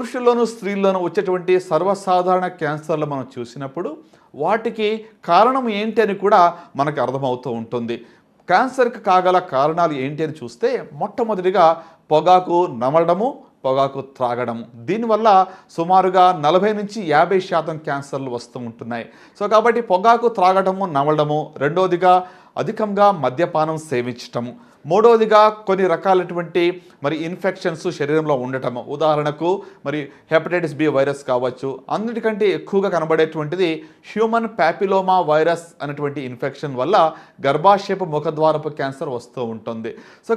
పురుషుల్లోనూ స్త్రీల్లోనూ వచ్చేటువంటి సర్వసాధారణ క్యాన్సర్లు మనం చూసినప్పుడు వాటికి కారణం ఏంటి అని కూడా మనకు అర్థమవుతూ ఉంటుంది. క్యాన్సర్కి కాగల కారణాలు ఏంటి అని చూస్తే మొట్టమొదటిగా పొగాకు నమలడము, పొగాకు త్రాగడము. దీనివల్ల సుమారుగా 40-50% క్యాన్సర్లు వస్తూ ఉంటున్నాయి. కాబట్టి పొగాకు త్రాగడము, నమలడము. రెండవదిగా అధికంగా మద్యపానం సేవించటము. మూడవదిగా కొన్ని రకాలైనటువంటి ఇన్ఫెక్షన్స్ శరీరంలో ఉండటము. ఉదాహరణకు హెపటైటిస్ బి వైరస్ కావచ్చు. అన్నిటికంటే ఎక్కువగా కనబడేటువంటిది హ్యూమన్ ప్యాపిలోమా వైరస్ అనేటువంటి ఇన్ఫెక్షన్ వల్ల గర్భాశయపు ముఖద్వారపు క్యాన్సర్ వస్తూ ఉంటుంది.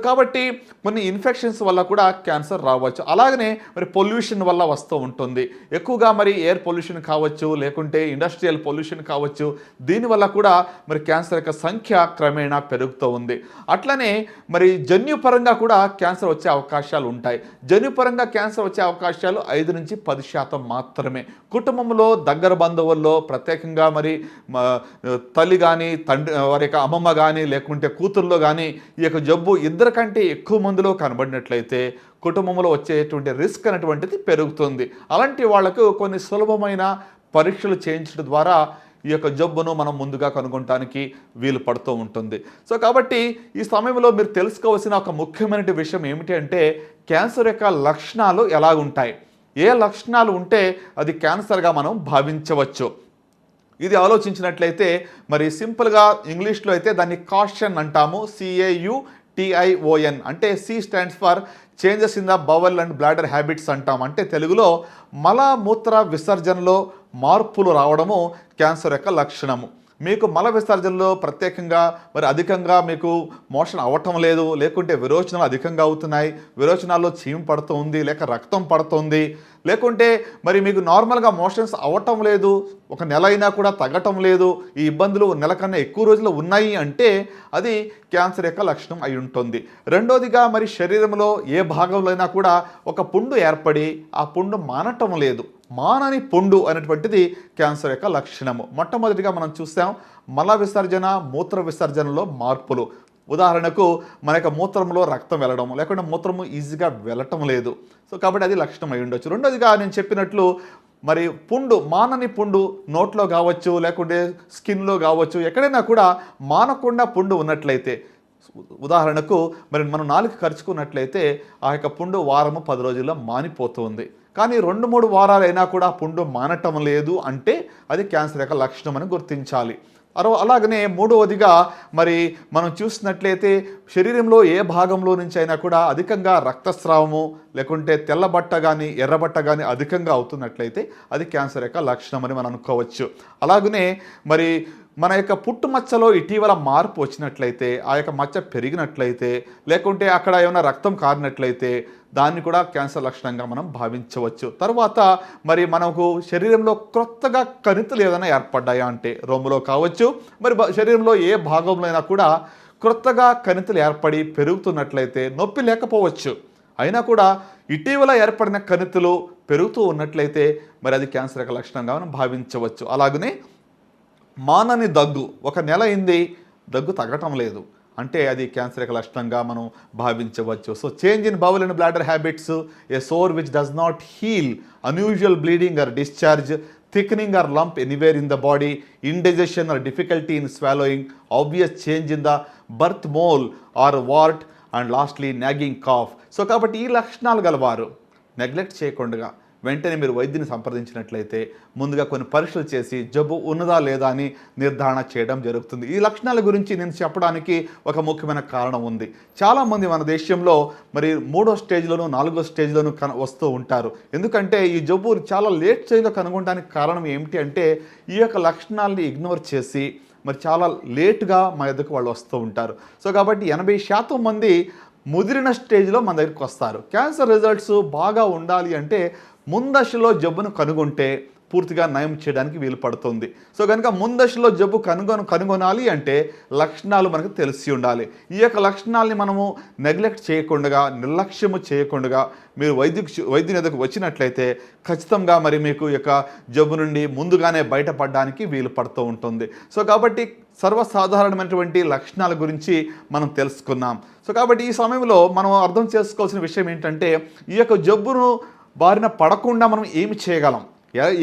కాబట్టి కొన్ని ఇన్ఫెక్షన్స్ వల్ల కూడా క్యాన్సర్ రావచ్చు. అలాగనే పొల్యూషన్ వల్ల వస్తూ ఉంటుంది. ఎక్కువగా ఎయిర్ పొల్యూషన్ కావచ్చు, లేకుంటే ఇండస్ట్రియల్ పొల్యూషన్ కావచ్చు. దీనివల్ల కూడా క్యాన్సర్ యొక్క సంఖ్య క్రమేణా పెరుగుతూ ఉంది. అట్లనే జన్యుపరంగా కూడా క్యాన్సర్ వచ్చే అవకాశాలు ఉంటాయి. జన్యుపరంగా క్యాన్సర్ వచ్చే అవకాశాలు 5-10% మాత్రమే. కుటుంబంలో దగ్గర బంధువుల్లో ప్రత్యేకంగా తల్లి కానీ, తండ్రి, వారి యొక్క అమ్మమ్మ కానీ, లేకుంటే కూతుర్లో కానీ ఈ యొక్క జబ్బు ఇద్దరికంటే ఎక్కువ మందిలో కనబడినట్లయితే కుటుంబంలో వచ్చేటువంటి రిస్క్ అనేటువంటిది పెరుగుతుంది. అలాంటి వాళ్లకు కొన్ని సులభమైన పరీక్షలు చేయించడం ద్వారా ఈ యొక్క జబ్బును మనం ముందుగా కనుగొనడానికి వీలు పడుతూ ఉంటుంది. కాబట్టి ఈ సమయంలో మీరు తెలుసుకోవాల్సిన ఒక ముఖ్యమైన విషయం ఏమిటి అంటే క్యాన్సర్ యొక్క లక్షణాలు ఎలా ఉంటాయి, ఏ లక్షణాలు ఉంటే అది క్యాన్సర్గా మనం భావించవచ్చు. ఇది ఆలోచించినట్లయితే సింపుల్గా ఇంగ్లీష్లో అయితే దాన్ని కాషన్ అంటాము. CAUTION అంటే C stands for changes in the bowel and bladder habits అంటాం. అంటే తెలుగులో మలమూత్ర విసర్జనలో మార్పులు రావడము క్యాన్సర్ యొక్క లక్షణము. మీకు మల విసర్జనలో ప్రత్యేకంగా అధికంగా మీకు మోషన్ అవ్వటం లేదు, లేకుంటే విరోచనాలు అధికంగా అవుతున్నాయి, విరోచనాల్లో చీము పడుతుంది, లేక రక్తం పడుతుంది, లేకుంటే మీకు నార్మల్గా మోషన్స్ అవ్వటం లేదు, ఒక నెల అయినా కూడా తగ్గటం లేదు, ఈ ఇబ్బందులు నెల కన్నా ఎక్కువ రోజులు ఉన్నాయి అంటే అది క్యాన్సర్ యొక్క లక్షణం అయి ఉంటుంది. రెండోదిగా శరీరంలో ఏ భాగంలో అయినా కూడా ఒక పుండు ఏర్పడి ఆ పుండు మానటం లేదు, మానని పుండు అనేటువంటిది క్యాన్సర్ యొక్క లక్షణము. మొట్టమొదటిగా మనం చూసాం మల విసర్జన, మూత్ర విసర్జనలో మార్పులు. ఉదాహరణకు మన యొక్క మూత్రంలో రక్తం వెళ్ళడం, లేకుంటే మూత్రము ఈజీగా వెళ్ళటం లేదు. కాబట్టి అది లక్షణం అయి ఉండొచ్చు. రెండోదిగా నేను చెప్పినట్లు పుండు, మానని పుండు నోట్లో కావచ్చు, లేకుంటే స్కిన్లో కావచ్చు, ఎక్కడైనా కూడా మానకుండా పుండు ఉన్నట్లయితే, ఉదాహరణకు మనం నాలుగు ఖర్చుకున్నట్లయితే ఆ యొక్క పుండు వారము 10 రోజుల్లో మానిపోతుంది. కానీ 2-3 వారాలైనా కూడా పుండు మానటం లేదు అంటే అది క్యాన్సర్ యొక్క లక్షణం అని గుర్తించాలి. అలాగనే మూడవదిగా మనం చూసినట్లయితే శరీరంలో ఏ భాగంలో నుంచి అయినా కూడా అధికంగా రక్తస్రావము, లేకుంటే తెల్లబట్ట కానీ ఎర్రబట్ట కానీ అధికంగా అవుతున్నట్లయితే అది క్యాన్సర్ యొక్క లక్షణం అని మనం అనుకోవచ్చు. అలాగనే మన యొక్క పుట్టుమచ్చలో ఇటీవల మార్పు వచ్చినట్లయితే, ఆ యొక్క మచ్చ పెరిగినట్లయితే, లేకుంటే అక్కడ ఏమైనా రక్తం కారినట్లయితే దాన్ని కూడా క్యాన్సర్ లక్షణంగా మనం భావించవచ్చు. తర్వాత మనకు శరీరంలో క్రొత్తగా కణితులు ఏదైనా ఏర్పడ్డాయా అంటే రొమ్ములో కావచ్చు, శరీరంలో ఏ భాగంలో అయినా కూడా క్రొత్తగా కణితులు ఏర్పడి పెరుగుతున్నట్లయితే నొప్పి లేకపోవచ్చు, అయినా కూడా ఇటీవల ఏర్పడిన కణితులు పెరుగుతూ ఉన్నట్లయితే అది క్యాన్సర్ యొక్క లక్షణంగా మనం భావించవచ్చు. అలాగనే మానని దగ్గు, ఒక నెల అయింది దగ్గు తగ్గటం లేదు అంటే అది క్యాన్సర్ యొక్క లక్షణంగా మనం భావించవచ్చు. Change in bowel and bladder habits, a sore which does not heal, unusual bleeding or discharge, thickening or lump anywhere in the body, indigestion or difficulty in swallowing, obvious change in the birth mole or wart, and lastly nagging cough. కాబట్టి ఈ లక్షణాలు గలవారు neglect చేయకుండా వెంటనే మీరు వైద్యుని సంప్రదించినట్లయితే ముందుగా కొన్ని పరీక్షలు చేసి జబ్బు ఉన్నదా లేదా అని నిర్ధారణ చేయడం జరుగుతుంది. ఈ లక్షణాల గురించి నేను చెప్పడానికి ఒక ముఖ్యమైన కారణం ఉంది. చాలామంది మన దేశంలో 3వ స్టేజ్లోను 4వ స్టేజ్లోను వస్తూ ఉంటారు. ఎందుకంటే ఈ జబ్బు చాలా లేట్ స్టేజ్లో కనుగొనడానికి కారణం ఏమిటి అంటే ఈ యొక్క లక్షణాలని ఇగ్నోర్ చేసి చాలా లేటుగా మా దగ్గరకు వాళ్ళు వస్తూ ఉంటారు. కాబట్టి 80% మంది ముదిరిన స్టేజ్లో మన దగ్గరికి వస్తారు. క్యాన్సర్ రిజల్ట్స్ బాగా ఉండాలి అంటే ముందశలో జబ్బును కనుగొంటే పూర్తిగా నయం చేయడానికి వీలు పడుతుంది. కనుక ముందశలో జబ్బు కనుగొనాలి అంటే లక్షణాలు మనకు తెలిసి ఉండాలి. ఈ యొక్క లక్షణాలని మనము నెగ్లెక్ట్ చేయకుండా, నిర్లక్ష్యము చేయకుండా మీరు వైద్యుని ఎదుగు వచ్చినట్లయితే ఖచ్చితంగా మీకు యొక్క జబ్బు నుండి ముందుగానే బయటపడడానికి వీలు పడుతూ ఉంటుంది. కాబట్టి సర్వసాధారణమైనటువంటి లక్షణాల గురించి మనం తెలుసుకున్నాం. కాబట్టి ఈ సమయంలో మనం అర్థం చేసుకోవాల్సిన విషయం ఏంటంటే ఈ యొక్క జబ్బును బారిన పడకుండా మనం ఏమి చేయగలం,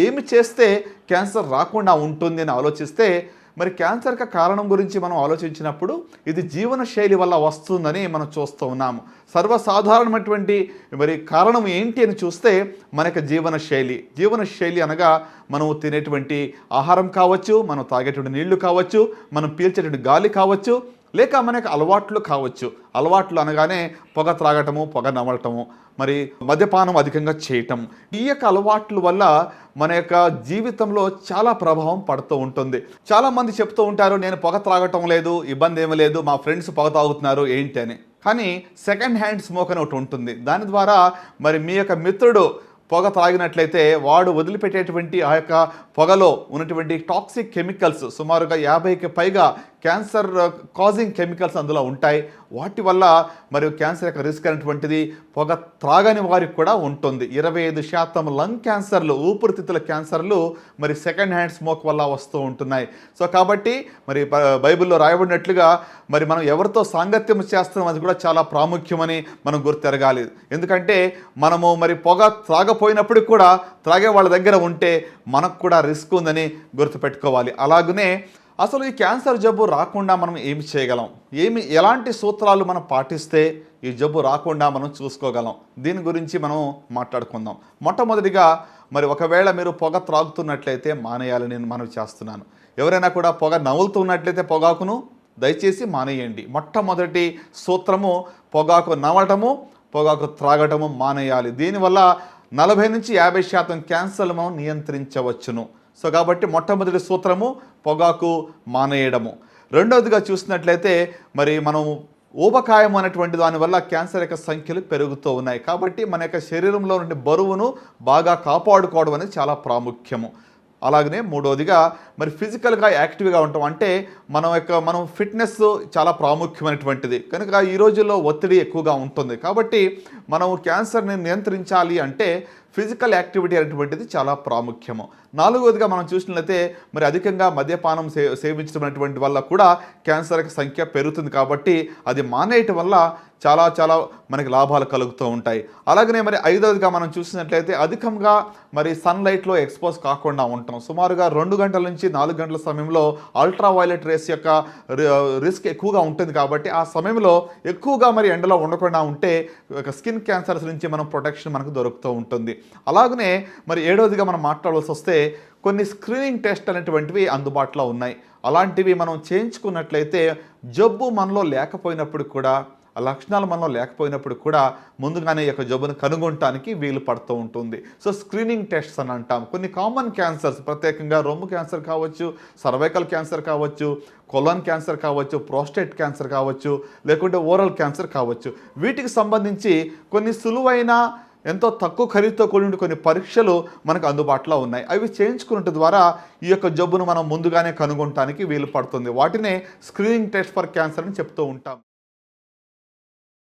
ఏమి చేస్తే క్యాన్సర్ రాకుండా ఉంటుంది అని ఆలోచిస్తే, మరి క్యాన్సర్కి కారణం గురించి మనం ఆలోచించినప్పుడు ఇది జీవనశైలి వల్ల వస్తుందని మనం చూస్తూ ఉన్నాము. సర్వసాధారణమైనటువంటి మరి కారణం ఏంటి అని చూస్తే మనకి జీవనశైలి అనగా మనం తినేటువంటి ఆహారం కావచ్చు, మనం తాగేటువంటి నీళ్లు కావచ్చు, మనం పీల్చేటువంటి గాలి కావచ్చు, లేక మనకు అలవాట్లు కావచ్చు. అలవాట్లు అనగానే పొగ త్రాగటము, పొగ నమలటము, మరి మద్యపానం అధికంగా చేయటం. ఈ యొక్క అలవాట్ల వల్ల మన యొక్క జీవితంలో చాలా ప్రభావం పడుతూ ఉంటుంది. చాలామంది చెప్తూ ఉంటారు, నేను పొగ త్రాగటం లేదు, ఇబ్బంది ఏమీ లేదు, మా ఫ్రెండ్స్ పొగ తాగుతున్నారు ఏంటి అని. కానీ సెకండ్ హ్యాండ్ స్మోక్ అని ఒకటి ఉంటుంది. దాని ద్వారా మరి మీ యొక్క మిత్రుడు పొగ త్రాగినట్లయితే వాడు వదిలిపెట్టేటువంటి ఆ యొక్క పొగలో ఉన్నటువంటి టాక్సిక్ కెమికల్స్ సుమారుగా 50కి పైగా క్యాన్సర్ కాజింగ్ కెమికల్స్ అందులో ఉంటాయి. వాటి వల్ల మరియు క్యాన్సర్ యొక్క రిస్క్ అనేటువంటిది పొగ త్రాగని వారికి కూడా ఉంటుంది. 25% లంగ్ క్యాన్సర్లు, ఊపిరితిత్తుల క్యాన్సర్లు మరి సెకండ్ హ్యాండ్ స్మోక్ వల్ల వస్తూ ఉంటున్నాయి. సో కాబట్టి మరి బైబిల్లో రాయబడినట్లుగా మరి మనం ఎవరితో సాంగత్యం చేస్తున్నాం అది కూడా చాలా ప్రాముఖ్యమని మనం గుర్తెరగాలి. ఎందుకంటే మనము మరి పొగ త్రాగపోయినప్పుడు కూడా త్రాగే వాళ్ళ దగ్గర ఉంటే మనకు కూడా రిస్క్ ఉందని గుర్తుపెట్టుకోవాలి. అలాగనే అసలు ఈ క్యాన్సర్ జబ్బు రాకుండా మనం ఏమి చేయగలం, ఎలాంటి సూత్రాలు మనం పాటిస్తే ఈ జబ్బు రాకుండా మనం చూసుకోగలం, దీని గురించి మనం మాట్లాడుకుందాం. మొట్టమొదటిగా మరి ఒకవేళ మీరు పొగ త్రాగుతున్నట్లయితే మానేయాలని నేను మనవి చేస్తున్నాను. ఎవరైనా కూడా పొగ నవ్వులుతున్నట్లయితే పొగాకును దయచేసి మానేయండి. మొట్టమొదటి సూత్రము పొగాకు నవ్వటము, పొగాకు త్రాగటము మానేయాలి. దీనివల్ల 40 నుంచి 50% క్యాన్సర్లు మనం నియంత్రించవచ్చును. సో కాబట్టి మొట్టమొదటి సూత్రము పొగాకు మానేయడము. రెండవదిగా చూసినట్లయితే మరి మనం ఊబకాయం అనేటువంటి దానివల్ల క్యాన్సర్ యొక్క సంఖ్యలు పెరుగుతూ ఉన్నాయి. కాబట్టి మన యొక్క శరీరంలో నుండి బరువును బాగా కాపాడుకోవడం అనేది చాలా ప్రాముఖ్యము. అలాగనే మూడవదిగా మరి ఫిజికల్గా యాక్టివ్గా ఉంటాం. అంటే మనం ఫిట్నెస్ చాలా ప్రాముఖ్యమైనటువంటిది కనుక ఈ రోజుల్లో ఒత్తిడి ఎక్కువగా ఉంటుంది. కాబట్టి మనం క్యాన్సర్ని నియంత్రించాలి అంటే ఫిజికల్ యాక్టివిటీ అనేటువంటిది చాలా ప్రాముఖ్యము. నాలుగవదిగా మనం చూసినట్లయితే మరి అధికంగా మద్యపానం సేవించడం అనేటువంటి వల్ల కూడా క్యాన్సర్ యొక్క సంఖ్య పెరుగుతుంది. కాబట్టి అది మానేయటం వల్ల చాలా చాలా మనకి లాభాలు కలుగుతూ ఉంటాయి. అలాగనే మరి ఐదవదిగా మనం చూసినట్లయితే అధికంగా మరి సన్లైట్లో ఎక్స్పోజ్ కాకుండా ఉంటాం. సుమారుగా 2 గంటల నుంచి 4 గంటల సమయంలో అల్ట్రా వైలెట్ రేస్ యొక్క రిస్క్ ఎక్కువగా ఉంటుంది. కాబట్టి ఆ సమయంలో ఎక్కువగా మరి ఎండలో ఉండకుండా ఉంటే స్కిన్ క్యాన్సర్స్ నుంచి మనం ప్రొటెక్షన్ మనకు దొరుకుతూ ఉంటుంది. అలాగనే మరి ఏడవదిగా మనం మాట్లాడాల్సి వస్తే కొన్ని స్క్రీనింగ్ టెస్ట్ అనేటువంటివి అందుబాటులో ఉన్నాయి. అలాంటివి మనం చేయించుకున్నట్లయితే జబ్బు మనలో లేకపోయినప్పుడు కూడా, ఆ లక్షణాలు మనలో లేకపోయినప్పుడు కూడా ముందుగానే యొక్క జబ్బును కనుగొనటానికి వీలు పడుతూ ఉంటుంది. సో స్క్రీనింగ్ టెస్ట్స్ అని అంటాం. కొన్ని కామన్ క్యాన్సర్స్, ప్రత్యేకంగా రొమ్ము క్యాన్సర్ కావచ్చు, సర్వైకల్ క్యాన్సర్ కావచ్చు, కొలన్ క్యాన్సర్ కావచ్చు, ప్రోస్టేట్ క్యాన్సర్ కావచ్చు, లేకుంటే ఓరల్ క్యాన్సర్ కావచ్చు, వీటికి సంబంధించి కొన్ని సులువైన ఎంతో తక్కువ ఖరీదుతో కూడిన కొన్ని పరీక్షలు మనకు అందుబాటులో ఉన్నాయి. అవి చేయించుకున్నట్టు ద్వారా ఈ యొక్క జబ్బును మనం ముందుగానే కనుగొనటానికి వీలు పడుతుంది. వాటినే స్క్రీనింగ్ టెస్ట్ ఫర్ క్యాన్సర్ అని చెప్తూ ఉంటాం.